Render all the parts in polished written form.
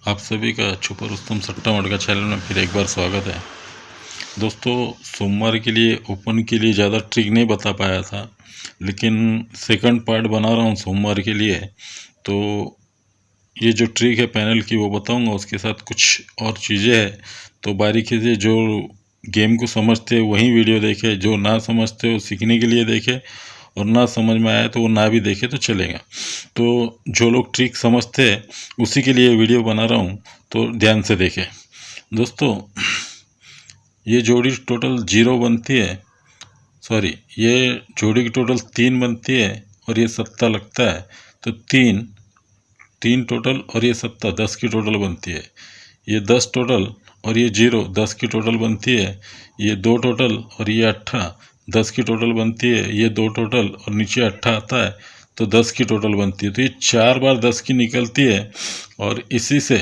आप सभी का छुपा रुस्तम सट्टा मटका चैनल में फिर एक बार स्वागत है। दोस्तों, सोमवार के लिए ओपन के लिए ज़्यादा ट्रिक नहीं बता पाया था, लेकिन सेकंड पार्ट बना रहा हूँ सोमवार के लिए। तो ये जो ट्रिक है पैनल की वो बताऊंगा, उसके साथ कुछ और चीज़ें हैं। तो बारीकी से जो गेम को समझते हैं वही वीडियो देखे, जो ना समझते हो सीखने के लिए देखे, और ना समझ में आया तो वो ना भी देखे तो चलेगा। तो जो लोग ट्रिक समझते हैं उसी के लिए वीडियो बना रहा हूँ, तो ध्यान से देखें। दोस्तों, ये जोड़ी टोटल 0 बनती है, सॉरी, ये जोड़ी की टोटल 3 बनती है और ये सत्ता लगता है, तो 3 3 टोटल और ये सत्ता 10 की टोटल बनती है। ये 10 टोटल और ये 0 10 की टोटल बनती है। ये 2 टोटल और ये 8 10 की टोटल बनती है। ये 2 टोटल और नीचे 8 आता है तो 10 की टोटल बनती है। तो ये 4 बार 10 की निकलती है, और इसी से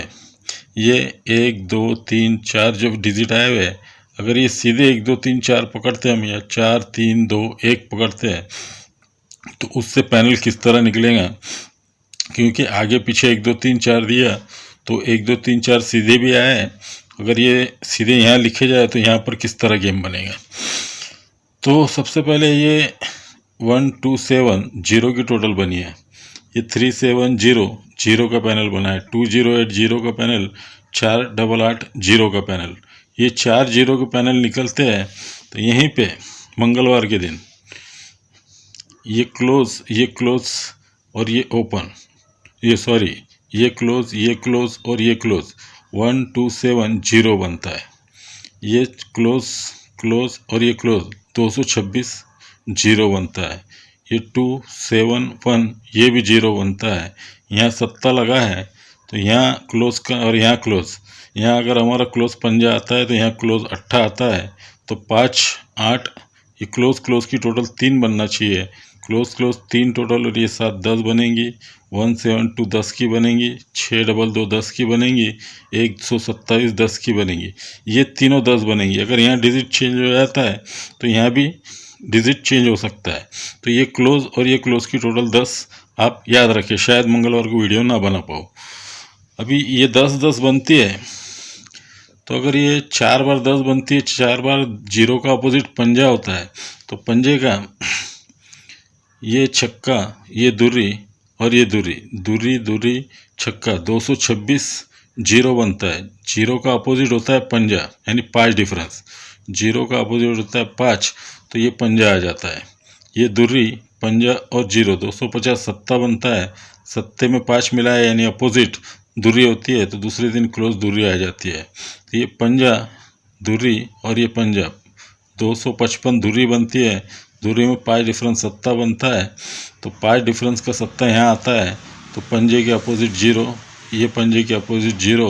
ये 1 2 3 4 जब डिजिट आए हुए, अगर ये सीधे 1 2 3 4 पकड़ते हैं हम, या 4 3 2 1 पकड़ते हैं, तो उससे पैनल किस तरह निकलेगा। क्योंकि आगे पीछे 1 2 3 4 दिया तो 1 2 3 4 सीधे भी आए, अगर ये सीधे यहाँ लिखे जाए तो यहाँ पर किस तरह गेम बनेगा। तो सबसे पहले ये 1 2 7 0 की टोटल बनी है। ये 3 7 0 0 का पैनल बना है। 2 0 8 0 का पैनल, 4 8 8 0 का पैनल। ये 4 0 के पैनल निकलते हैं। तो यहीं पे मंगलवार के दिन ये क्लोज और ये ओपन, ये सॉरी, ये क्लोज और ये क्लोज 1 2 7 0 बनता है। ये क्लोज और ये क्लोज 226 0 बनता है। ये 2 7 1 ये भी 0 बनता है। यहाँ सत्ता लगा है तो यहाँ क्लोज का और यहाँ क्लोज, यहाँ अगर हमारा क्लोज पंजा आता है तो यहाँ क्लोज 8 आता है, तो 5 8, ये क्लोज की टोटल 3 बनना चाहिए। क्लोज 3 टोटल और ये 7 10 बनेंगी। 1 7 2 10 की बनेंगी। 6 2 2 10 की बनेंगी। 127 10 की बनेंगी। ये तीनों 10 बनेंगी। अगर यहाँ डिजिट चेंज हो जाता है तो यहाँ भी डिजिट चेंज हो सकता है। तो ये क्लोज और ये क्लोज की टोटल 10 आप याद रखें, शायद मंगलवार को वीडियो ना बना पाओ। अभी ये 10 10 बनती है, तो अगर ये 4 बार 10 बनती है, 4 बार 0 का अपोजिट पंजा होता है, तो पंजे का ये छक्का, ये दूरी और ये दूरी छक्का 226 0 बनता है। 0 का अपोजिट होता है पंजा, यानी 5 डिफरेंस। 0 का अपोजिट होता है 5, तो ये पंजा आ जाता है। ये दूरी पंजा और 0 250 सत्ता बनता है। सत्ते में 5 मिला है, यानी अपोजिट दूरी होती है, तो दूसरे दिन क्लोज दूरी आ जाती है। तो ये पंजा दूरी और ये पंजा 255 दूरी बनती है। दूरी में 5 डिफरेंस सत्ता बनता है, तो 5 डिफरेंस का सत्ता यहाँ आता है, तो पंजे के अपोजिट 0, ये पंजे के अपोजिट 0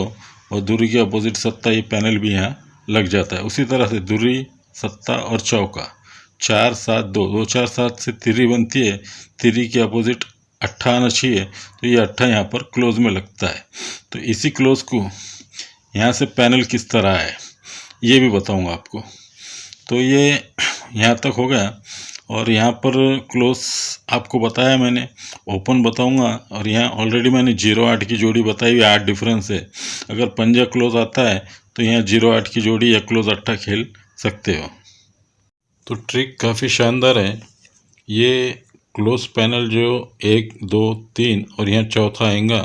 और दूरी के अपोजिट सत्ता, ये पैनल भी यहाँ लग जाता है। उसी तरह से दूरी सत्ता और चौका 4 7 2 2 4 7 से तिरी बनती है। तिरी के अपोजिट 8 आना चाहिए, तो ये 8 यहाँ पर क्लोज में लगता है। तो इसी क्लोज को यहाँ से पैनल किस तरह है ये भी बताऊँगा आपको। तो ये यहाँ तक हो गया, और यहाँ पर क्लोज आपको बताया मैंने, ओपन बताऊंगा। और यहाँ ऑलरेडी मैंने 0 8 की जोड़ी बताई हुई, 8 डिफरेंस है। अगर पंजा क्लोज आता है तो यहाँ 0 8 की जोड़ी या क्लोज 8 खेल सकते हो। तो ट्रिक काफ़ी शानदार है। ये क्लोज पैनल जो 1 2 3 और यहाँ चौथा आएगा,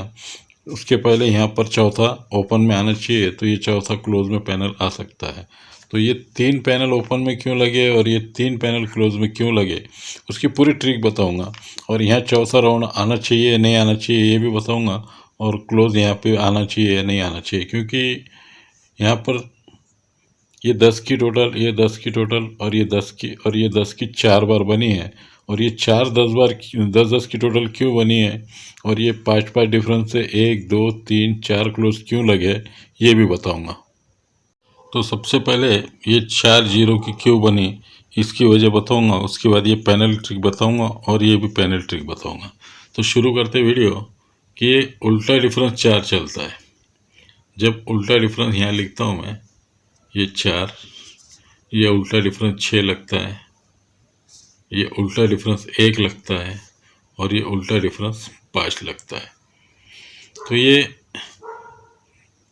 उसके पहले यहाँ पर चौथा ओपन में आना चाहिए, तो ये चौथा क्लोज में पैनल आ सकता है। तो ये 3 पैनल ओपन में क्यों लगे और ये 3 पैनल क्लोज में क्यों लगे, उसकी पूरी ट्रिक बताऊंगा। और यहाँ चौथा राउंड आना चाहिए या नहीं आना चाहिए ये भी बताऊंगा, और क्लोज यहाँ पे आना चाहिए या नहीं आना चाहिए। क्योंकि यहाँ पर ये 10 की टोटल, ये 10 की टोटल और ये 10 की और ये 10 की 4 बार बनी है, और ये 4 10 बार 10 10 की टोटल क्यों बनी है, और ये 5 5 डिफरेंस से 1 2 3 4 क्लोज क्यों लगे ये भी बताऊंगा। तो सबसे पहले ये 4 0 की क्यों बनी इसकी वजह बताऊंगा, उसके बाद ये पैनल ट्रिक बताऊंगा और ये भी पैनल ट्रिक बताऊंगा। तो शुरू करते वीडियो कि ये उल्टा डिफरेंस 4 चलता है। जब उल्टा डिफरेंस यहाँ लिखता हूँ मैं, ये 4, ये उल्टा डिफरेंस 6 लगता है, ये उल्टा डिफरेंस 1 लगता है, और ये उल्टा डिफरेंस 5 लगता है। तो ये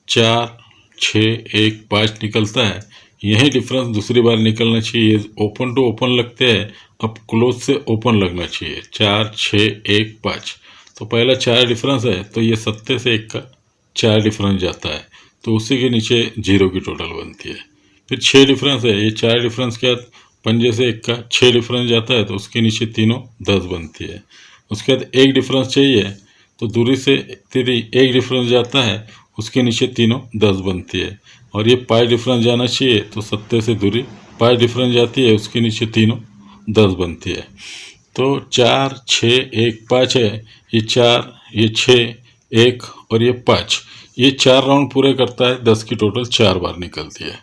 4, 6, 1, 5 निकलता है, यही डिफरेंस दूसरी बार निकलना चाहिए। ओपन टू ओपन लगते हैं, अब क्लोज से ओपन लगना चाहिए। 4, 6, 1, 5, तो पहला 4 डिफरेंस है, तो ये 7 से 1 का 4 डिफरेंस जाता है, तो उसी के नीचे 0 की टोटल बनती है। फिर 6 डिफरेंस है, ये 4 डिफरेंस के बाद पंजे से 1 का 6 डिफरेंस जाता है, तो उसके नीचे तीनों 10 बनती है। उसके बाद 1 डिफरेंस चाहिए, तो दूरी से तेरी 1 डिफरेंस जाता है, उसके नीचे तीनों 10 बनती है। और ये 5 डिफरेंस जाना चाहिए, तो 7 से दूरी 5 डिफरेंस जाती है, उसके नीचे तीनों 10 बनती है। तो 4, 6, 1, 5 है, ये 4, ये 6, 1 और ये 5, ये 4 राउंड पूरे करता है, 10 की टोटल 4 बार निकलती है।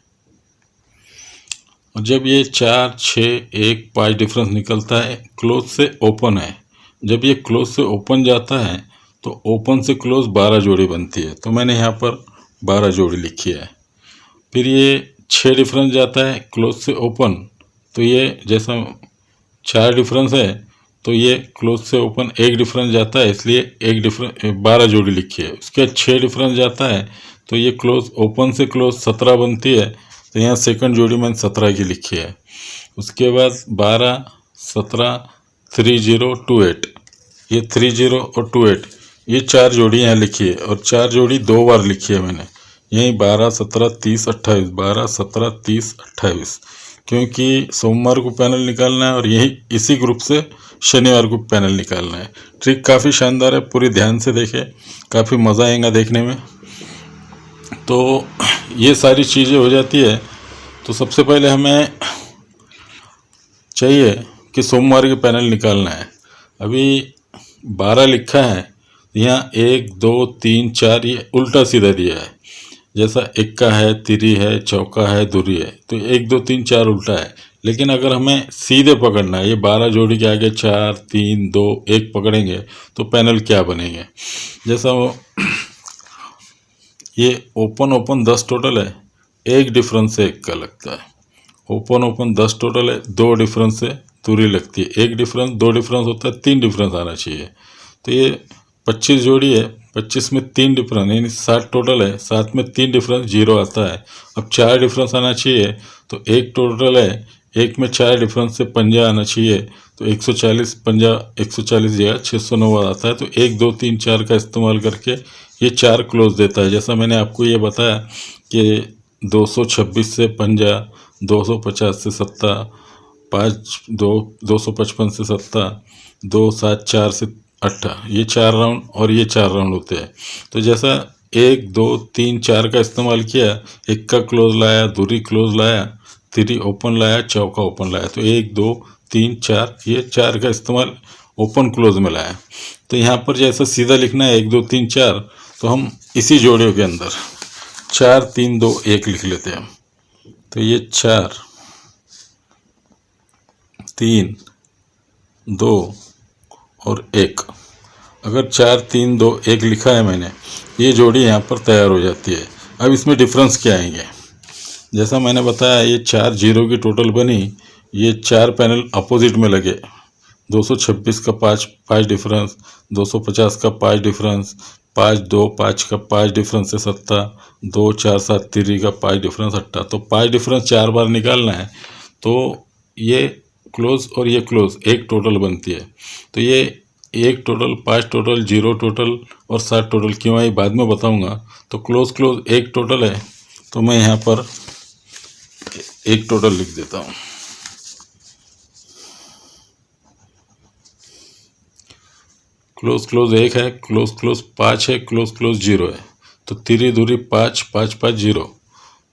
और जब ये 4, 6, 1, 5 डिफरेंस निकलता है, क्लोज से ओपन है, जब ये क्लोज से ओपन जाता है तो ओपन से क्लोज 12 जोड़ी बनती है, तो मैंने यहाँ पर 12 जोड़ी लिखी है। फिर ये 6 डिफरेंस जाता है क्लोज से ओपन, तो ये जैसा 4 डिफरेंस है, तो ये क्लोज से ओपन 1 डिफरेंस जाता है, इसलिए 12 जोड़ी लिखी है। उसके बाद 6 डिफरेंस जाता है, तो ये क्लोज ओपन से क्लोज 17 बनती है, तो यहाँ सेकंड जोड़ी मैंने 17 की लिखी है। उसके बाद 12, 17, 30, 28, ये 30 और 28, ये 4 जोड़ी यहाँ लिखी है, और 4 जोड़ी 2 बार लिखी है मैंने, यही 12, 17, 30, 28, 12, 17, 30, 28, क्योंकि सोमवार को पैनल निकालना है और यही इसी ग्रुप से शनिवार को पैनल निकालना है। ट्रिक काफ़ी शानदार है, पूरी ध्यान से देखें, काफ़ी मज़ा आएगा देखने में। तो ये सारी चीज़ें हो जाती है, तो सबसे पहले हमें चाहिए कि सोमवार के पैनल निकालना है। अभी 12 लिखा है, यहाँ 1, 2, 3, 4 ये उल्टा सीधा दिया है, जैसा इक्का है, तिरी है, चौका है, दूरी है, तो 1, 2, 3, 4 उल्टा है। लेकिन अगर हमें सीधे पकड़ना है, ये 12 जोड़ी के आगे 4, 3, 2, 1 पकड़ेंगे तो पैनल क्या बनेंगे, जैसा वो ये ओपन ओपन 10 टोटल है, 1 डिफरेंस से 1 का लगता है। ओपन ओपन 10 टोटल है, 2 डिफरेंस से दूरी लगती है। 1 डिफरेंस, 2 डिफरेंस होता है, 3 डिफरेंस आना चाहिए। तो ये 25 जोड़ी है, 25 में 3 डिफरेंस यानी 60 टोटल है, 7 में 3 डिफरेंस 0 आता है। अब 4 डिफरेंस आना चाहिए, तो 1 टोटल है, 1 में 4 डिफरेंस से पंजा आना चाहिए, तो 140 पंजा 140 जगह 609 आता है। तो 1, 2, 3, 4 का इस्तेमाल करके ये 4 क्लोज देता है। जैसा मैंने आपको ये बताया कि 226 से पंजा, 250 से 7, 255 से 7, 2, 7, 4 से 8, ये 4 राउंड और ये 4 राउंड होते हैं। तो जैसा 1, 2, 3, 4 का इस्तेमाल किया, 1 का क्लोज लाया, दूरी क्लोज लाया, तिरी ओपन लाया, चौका ओपन लाया, तो 1, 2, 3, 4, ये 4 का इस्तेमाल ओपन क्लोज में लाया। तो यहाँ पर जैसा सीधा लिखना है 1, 2, 3, 4, तो हम इसी जोड़ियों के अंदर 4, 3, 2, 1 लिख लेते हैं। तो ये 4, 3, 2 और 1, अगर 4, 3, 2, 1 लिखा है मैंने, ये जोड़ी यहाँ पर तैयार हो जाती है। अब इसमें डिफरेंस क्या आएंगे, जैसा मैंने बताया ये 4 जीरो की टोटल बनी, ये 4 पैनल अपोजिट में लगे, 226 का 5 डिफरेंस, 250 का 5 डिफरेंस, 5, 2, 5 का 5 डिफरेंस से 7, 2, 4, 7 3 का 5 डिफरेंस 8, तो 5 डिफरेंस 4 बार निकालना है। तो ये क्लोज और ये क्लोज एक टोटल बनती है। तो ये 1 टोटल, 5 टोटल, 0 टोटल और 7 टोटल क्यों आई बाद में बताऊंगा। तो क्लोज क्लोज 1 टोटल है, तो मैं यहाँ पर 1 टोटल लिख देता हूँ। क्लोज क्लोज 1 है, क्लोज क्लोज 5 है, क्लोज क्लोज 0 है, तो तिरी दूरी 5, 5, 5, 0,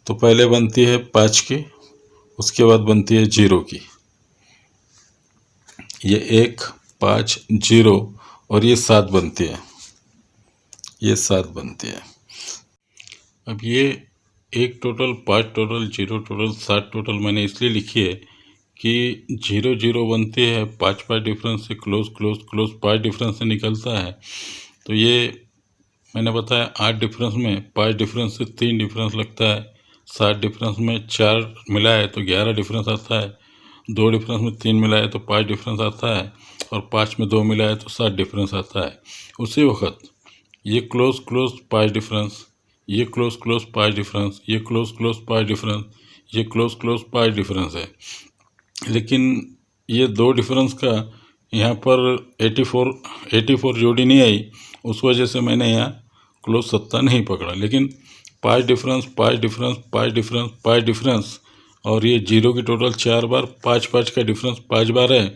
तो पहले बनती है 5 की, उसके बाद बनती है 0 की, ये 1, 5, 0 और ये 7 बनती है, ये 7 बनती है। अब ये 1 टोटल, 5 टोटल, 0 टोटल, 7 टोटल मैंने इसलिए लिखी है कि 0, 0 बनती है, 5, 5 डिफरेंस से क्लोज क्लोज क्लोज 5 डिफरेंस से निकलता है। तो ये मैंने बताया 8 डिफरेंस में 5 डिफरेंस से 3 डिफरेंस लगता है, 7 डिफरेंस में 4 मिला है तो 11 डिफरेंस आता है, 2 डिफरेंस में 3 मिला है तो 5 डिफरेंस आता है, और 5 में 2 मिला है तो 7 डिफरेंस आता है। उसी वक्त ये क्लोज क्लोज 5 डिफरेंस, ये क्लोज क्लोज पाँच डिफरेंस, ये क्लोज क्लोज पाँच डिफरेंस, ये क्लोज क्लोज पाँच डिफरेंस है। लेकिन ये दो डिफरेंस का यहाँ पर 84 जोड़ी नहीं आई, उस वजह से मैंने यहाँ क्लोज 70 नहीं पकड़ा। लेकिन पाँच डिफरेंस, पाँच डिफरेंस, पाँच डिफरेंस, पाँच डिफरेंस, और ये जीरो की टोटल 4 बार, पाँच पाँच का डिफरेंस 5 बार है,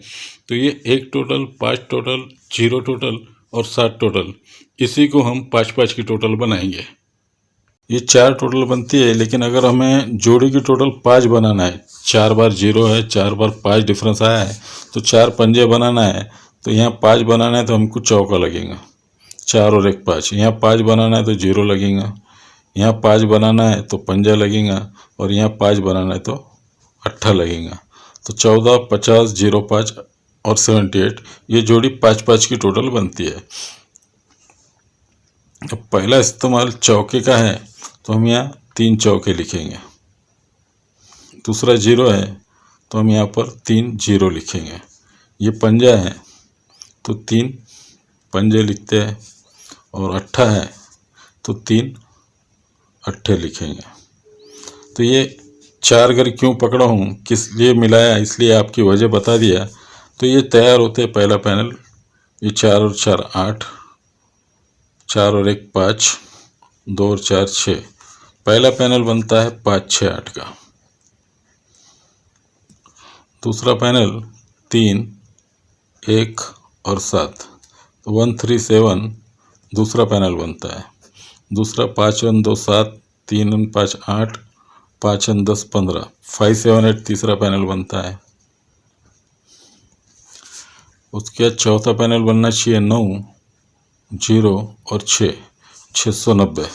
तो ये 1 टोटल, 5 टोटल, 0 टोटल और 7 टोटल, इसी को हम 5 5 की टोटल बनाएंगे। ये 4 टोटल बनती है, लेकिन अगर हमें जोड़ी की टोटल 5 बनाना है, 4 बार 0 है, 4 बार 5 डिफरेंस आया है, तो 4 पंजे बनाना है, तो यहाँ 5 बनाना है तो हमको चौका लगेगा, 4 और 1 5। यहाँ 5 बनाना है तो 0 लगेगा, यहाँ 5 बनाना है तो पंजा लगेगा, और यहाँ 5 बनाना है तो अट्ठा लगेगा। तो 14, 50, 0, 5 और 78, ये जोड़ी 5 5 की टोटल बनती है। अब पहला इस्तेमाल चौके का है, तो हम यहाँ 3 चौके लिखेंगे। दूसरा 0 है, तो हम यहाँ पर 3 0 लिखेंगे। ये पंजा है तो 3 पंजे लिखते हैं, और अट्ठा है तो 3 अट्ठे लिखेंगे। तो ये 4 घर क्यों पकड़ा हूँ, किस लिए मिलाया, इसलिए आपकी वजह बता दिया। तो ये तैयार होते हैं पहला पैनल। ये 4 और 4 8, 4 और 1 5, 2 और 4 6। पहला पैनल बनता है 5 6 8 का। दूसरा पैनल 3 1 और 7, तो 1 3 7 दूसरा पैनल बनता है। दूसरा 5 1 2 7, 3 1 5 8, 5 1 10 15, 5 7 8 तीसरा पैनल बनता है। उसके बाद चौथा पैनल बनना चाहिए 9 0 और 6, 690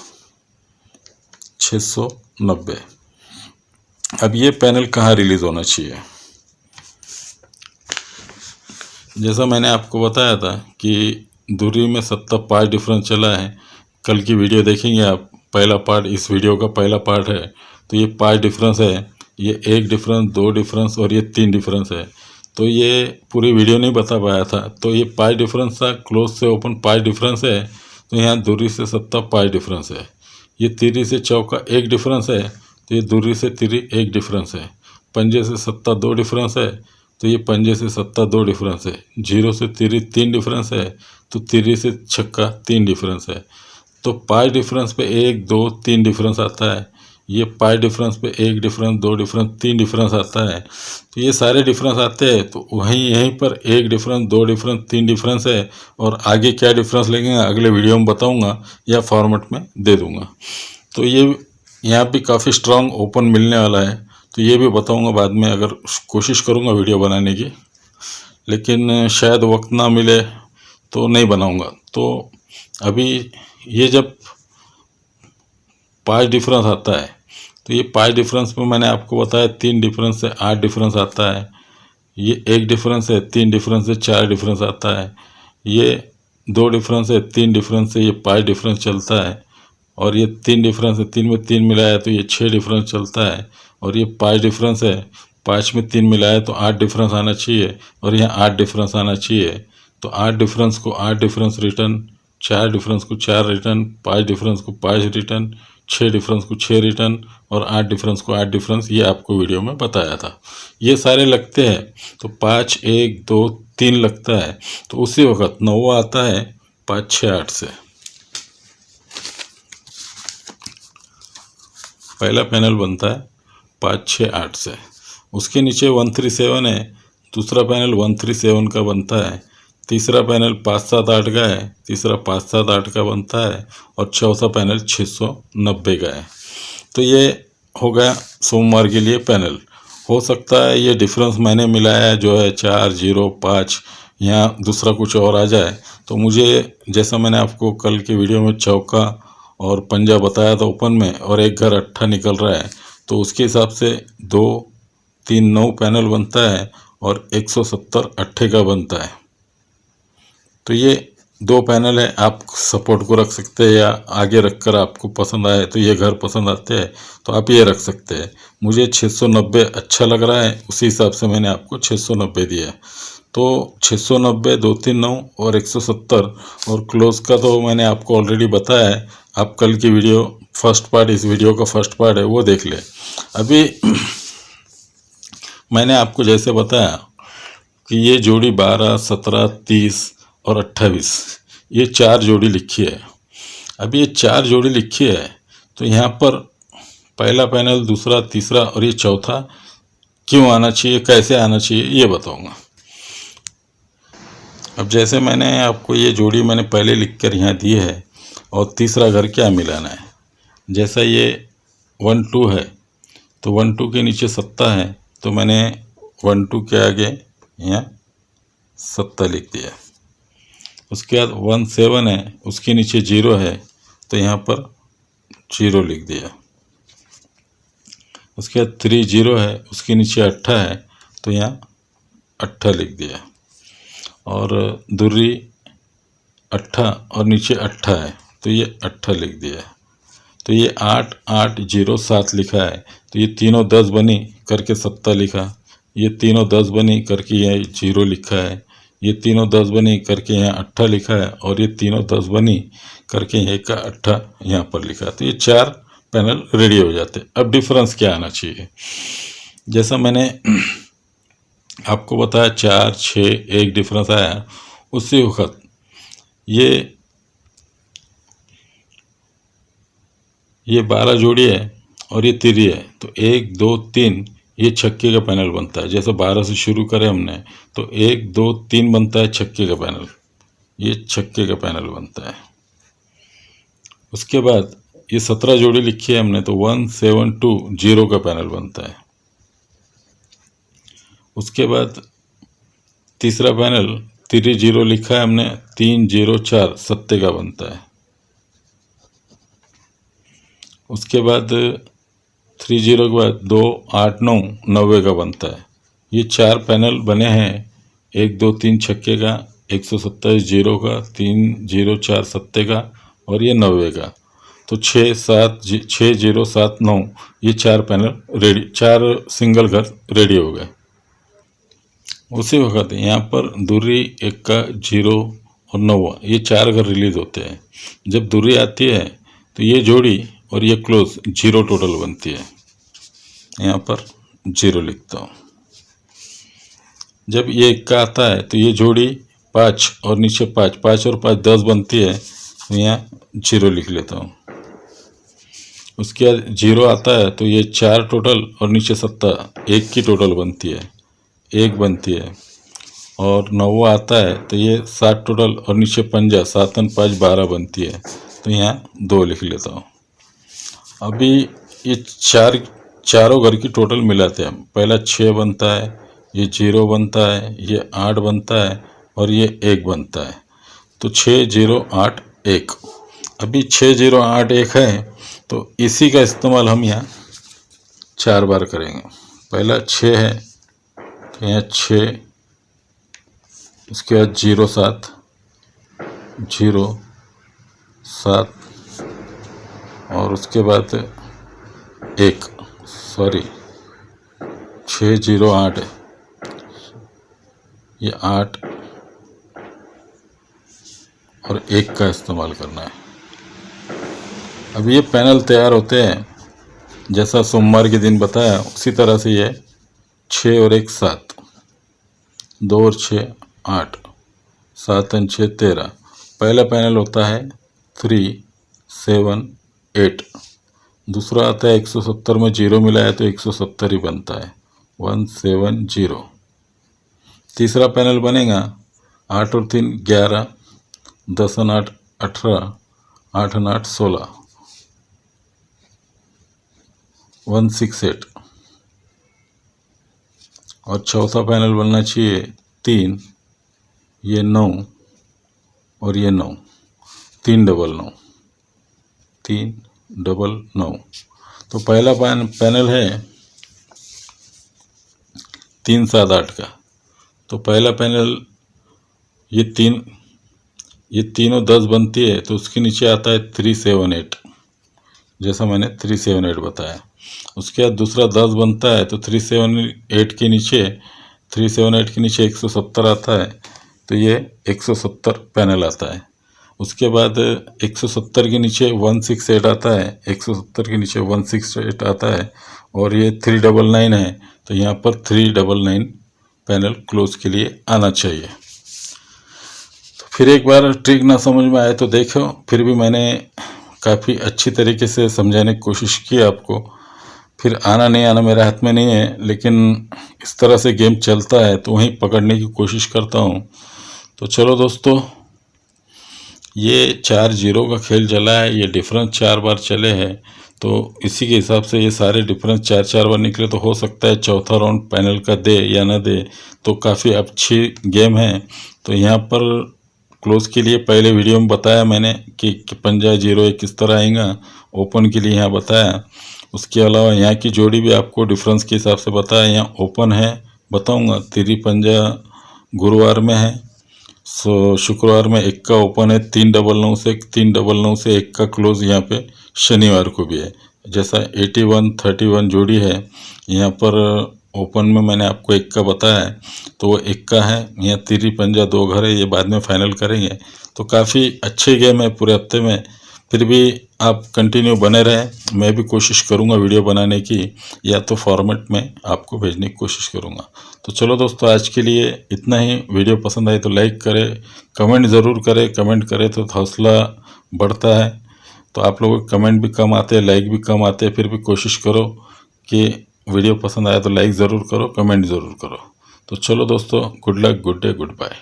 690। अब ये पैनल कहाँ रिलीज़ होना चाहिए? जैसा मैंने आपको बताया था कि दूरी में 70 पार्ट डिफरेंस चला है। कल की वीडियो देखेंगे आप, पहला पार्ट इस वीडियो का पहला पार्ट है। तो ये पार्ट डिफरेंस है, ये 1 डिफरेंस, 2 डिफरेंस और ये 3 डिफरेंस है। तो ये पूरी वीडियो नहीं बता पाया था। तो ये पार्ट डिफरेंस था, क्लोज से ओपन पार्ट डिफरेंस है। तो यहाँ दूरी से 70 पार्ट डिफरेंस है। ये तिरी से चौका 1 डिफरेंस है, तो ये दूरी से तिरी 1 डिफरेंस है। पंजे से 70 2 डिफरेंस है, तो ये पंजे से 70 2 डिफरेंस है। जीरो से तिरी 3 डिफरेंस है, तो तिरी से छक्का 3 डिफरेंस है। तो पाई डिफरेंस पे 1 2 3 डिफरेंस आता है। ये पाई डिफरेंस पे 1 डिफरेंस, 2 डिफरेंस, 3 डिफरेंस आता है। तो ये सारे डिफरेंस आते हैं। तो यहीं पर 1 डिफरेंस, 2 डिफरेंस, 3 डिफरेंस है। और आगे क्या डिफरेंस लगेगा अगले वीडियो में बताऊंगा, या फॉर्मेट में दे दूंगा। तो ये यहाँ भी काफ़ी स्ट्रांग ओपन मिलने वाला है। तो ये भी बताऊंगा बाद में, अगर कोशिश करूंगा वीडियो बनाने की, लेकिन शायद वक्त ना मिले तो नहीं बनाऊंगा। तो अभी ये जब पाँच डिफरेंस आता है, तो ये पाँच डिफरेंस में मैंने आपको बताया 3 डिफरेंस से 8 डिफरेंस आता है। ये 1 डिफरेंस है, 3 डिफरेंस से 4 डिफरेंस आता है। ये 2 डिफरेंस है, 3 डिफरेंस से ये 5 डिफरेंस चलता है। और ये 3 डिफरेंस है, 3 में 3 मिलाया तो ये 6 डिफरेंस चलता है। और ये 5 डिफरेंस है, 5 में 3 मिलाया तो 8 डिफरेंस आना चाहिए, और यहाँ 8 डिफरेंस आना चाहिए। तो 8 डिफरेंस को 8 डिफरेंस रिटर्न, 4 डिफरेंस को 4 रिटर्न, 5 डिफरेंस को 5 रिटर्न, 6 डिफरेंस को 6 रिटर्न, और 8 डिफरेंस को 8 डिफरेंस, ये आपको वीडियो में बताया था। ये सारे लगते हैं। तो 5 1 2 3 लगता है, तो उसी वक्त 9 आता है 5 6 8 से। पहला पैनल बनता है 5 6 8 से। उसके नीचे 1 3 7 है, दूसरा पैनल 1 3 7 का बनता है। तीसरा पैनल 5 7 8 का है, तीसरा 5 7 8 का बनता है। और चौथा पैनल 690 का है। तो ये हो गया सोमवार के लिए पैनल। हो सकता है ये डिफरेंस मैंने मिलाया जो है 4 0 5, यहाँ दूसरा कुछ और आ जाए। तो मुझे, जैसा मैंने आपको कल के वीडियो में चौका और पंजा बताया था ओपन में, और एक घर अट्ठा निकल रहा है, तो उसके हिसाब से 2 3 9 पैनल बनता है, और 170 अट्ठे का बनता है। तो ये 2 पैनल है, आप सपोर्ट को रख सकते हैं, या आगे रखकर आपको पसंद आए तो ये घर पसंद आते हैं तो आप ये रख सकते हैं। मुझे 690 अच्छा लग रहा है, उसी हिसाब से मैंने आपको 690 दिया है। तो 690 2 3 9 और 170, और क्लोज का तो मैंने आपको ऑलरेडी बताया है। आप कल की वीडियो फर्स्ट पार्ट, इस वीडियो का फर्स्ट पार्ट है वो देख ले। अभी मैंने आपको जैसे बताया कि ये जोड़ी 12, 17, 30 और 28 ये 4 जोड़ी लिखी है। अभी ये 4 जोड़ी लिखी है तो यहाँ पर पहला पैनल, दूसरा, तीसरा और ये चौथा क्यों आना चाहिए, कैसे आना चाहिए, ये बताऊंगा। अब जैसे मैंने आपको ये जोड़ी मैंने पहले लिख कर यहाँ दी है और तीसरा घर क्या मिलाना है। जैसा ये 1 2 है तो 1 2 के नीचे 7 है तो मैंने 1 2 के आगे यहाँ 7 लिख दिया। उसके बाद 1 7 है, उसके नीचे 0 है तो यहाँ पर 0 लिख दिया। उसके बाद 3 0 है, उसके नीचे 8 है तो यहाँ 8 लिख दिया। और दूरी 8 और नीचे 8 है तो ये 8 लिख दिया। तो ये 8 8 0 7 लिखा है तो ये तीनों 10 बनी करके 7 लिखा। ये तीनों 10 बनी करके यहाँ 0 लिखा है। ये तीनों 10 बनी करके यहाँ 8 लिखा है और ये तीनों 10 बनी करके यहाँ का 8 यहाँ पर लिखा। तो ये 4 पैनल रेडी हो जाते। अब डिफरेंस क्या आना चाहिए, जैसा मैंने आपको बताया 4 6 एक डिफरेंस आया। उसी वक्त ये 12 जोड़ी है और ये तिरी है तो 1 2 3 ये छक्के का पैनल बनता है। जैसे 12 से शुरू करें हमने तो 1 2 3 बनता है छक्के का पैनल, ये छक्के का पैनल बनता है। उसके बाद ये 17 जोड़ी लिखी है हमने तो 1 7 2 0 का पैनल बनता है। उसके बाद तीसरा पैनल 3 0 लिखा है हमने, 3 0 4 सत्ते का बनता है। उसके बाद 3 0 के बाद 2 8 9 90 का बनता है। ये 4 पैनल बने हैं, 1 2 3 छक्के का, 127 0 का, 3 0 4 सत्ते का और ये 90 का। तो 6 0 7 9 ये 4 पैनल रेडी, 4 सिंगल घर रेडी हो गए। उसी वक्त यहाँ पर दूरी 1 का 0 और 9 ये 4 घर रिलीज होते हैं। जब दूरी आती है तो ये जोड़ी और ये क्लोज 0 टोटल बनती है। यहाँ पर 0 लिखता हूँ। जब ये 1 का आता है तो ये जोड़ी 5 और नीचे 5 5 और 5 10 बनती है तो यहाँ 0 लिख लेता हूँ। उसके बाद 0 आता है तो ये 4 टोटल और नीचे 7 1 की टोटल बनती है, 1 बनती है। और 9 आता है तो ये 7 टोटल और नीचे 5 7 और 5 12 बनती है तो यहाँ 2 लिख लेता हूँ। अभी ये चारों घर की टोटल मिलाते हैं। पहला 6 बनता है, ये 0 बनता है, ये 8 बनता है और ये 1 बनता है। तो 6 0 8 1। अभी 6 0 8 1 है तो इसी का इस्तेमाल हम यहाँ 4 बार करेंगे। पहला 6 है तो यहाँ 6, उसके बाद 0 7 0 7 और उसके बाद 1 6 0 8 ये 8 और 1 का इस्तेमाल करना है। अब ये पैनल तैयार होते हैं जैसा सोमवार के दिन बताया उसी तरह से ये 6 और 1 7, 2 और 6 8, 7 और 6 13। पहला पैनल होता है 3 7 8। दूसरा आता है 170 में 0 मिलाया तो 170 ही बनता है, 1 7 0। तीसरा पैनल बनेगा 8 और 3 11, 10 और 8 18, 8 और 8 16, 1 6 8। और चौथा पैनल बनना चाहिए 3, ये 9 और ये 9, 3 डबल 9, 3 डबल 9। तो पहला पैनल है 3 7 8 का। तो पहला पैनल ये तीनों 10 बनती है तो उसके नीचे आता है 3 7 8, जैसा मैंने 3 7 8 बताया। उसके बाद दूसरा 10 बनता है तो 3 7 8 के नीचे 170 आता है तो ये 170 पैनल आता है। उसके बाद 170 के नीचे 168 आता है, 170 के नीचे 168 आता है और ये 399 है, तो यहाँ पर 399 पैनल क्लोज के लिए आना चाहिए। तो फिर एक बार ट्रिक ना समझ में आए तो देखो, फिर भी मैंने काफ़ी अच्छी तरीके से समझाने की कोशिश की आपको। फिर आना नहीं आना मेरे हाथ में नहीं है, लेकिन इस तरह से गेम चलता है तो वहीं पकड़ने की कोशिश करता हूँ। तो चलो दोस्तों, ये 4-0 का खेल चला है, ये डिफरेंस 4 बार चले हैं, तो इसी के हिसाब से ये सारे डिफरेंस 4-4 बार निकले, तो हो सकता है चौथा राउंड पैनल का दे या ना दे। तो काफ़ी अच्छी गेम है। तो यहाँ पर क्लोज के लिए पहले वीडियो में बताया मैंने कि पंजा 0 किस तरह आएगा, ओपन के लिए यहाँ बताया। उसके अलावा यहाँ की जोड़ी भी आपको डिफरेंस के हिसाब से बताया। यहाँ ओपन है बताऊँगा, तिरी पंजा गुरुवार में है, सो शुक्रवार में 1 का ओपन है, 399 से 399 से 1 का क्लोज यहाँ पे शनिवार को भी है। जैसा 81-31 जोड़ी है, यहाँ पर ओपन में मैंने आपको 1 का बताया है, तो वो 1 का है। यहाँ तिरी पंजा 2 घर है, ये बाद में फाइनल करेंगे। तो काफ़ी अच्छे गेम है पूरे हफ्ते में। फिर भी आप कंटिन्यू बने रहें, मैं भी कोशिश करूँगा वीडियो बनाने की, या तो फॉर्मेट में आपको भेजने की कोशिश करूँगा। तो चलो दोस्तों, आज के लिए इतना ही। वीडियो पसंद आई तो लाइक करें, कमेंट ज़रूर करें, कमेंट करें तो हौसला बढ़ता है। तो आप लोगों के कमेंट भी कम आते हैं, लाइक भी कम आते हैं, फिर भी कोशिश करो कि वीडियो पसंद आए तो लाइक ज़रूर करो, कमेंट ज़रूर करो। तो चलो दोस्तों, good luck, good day, good bye.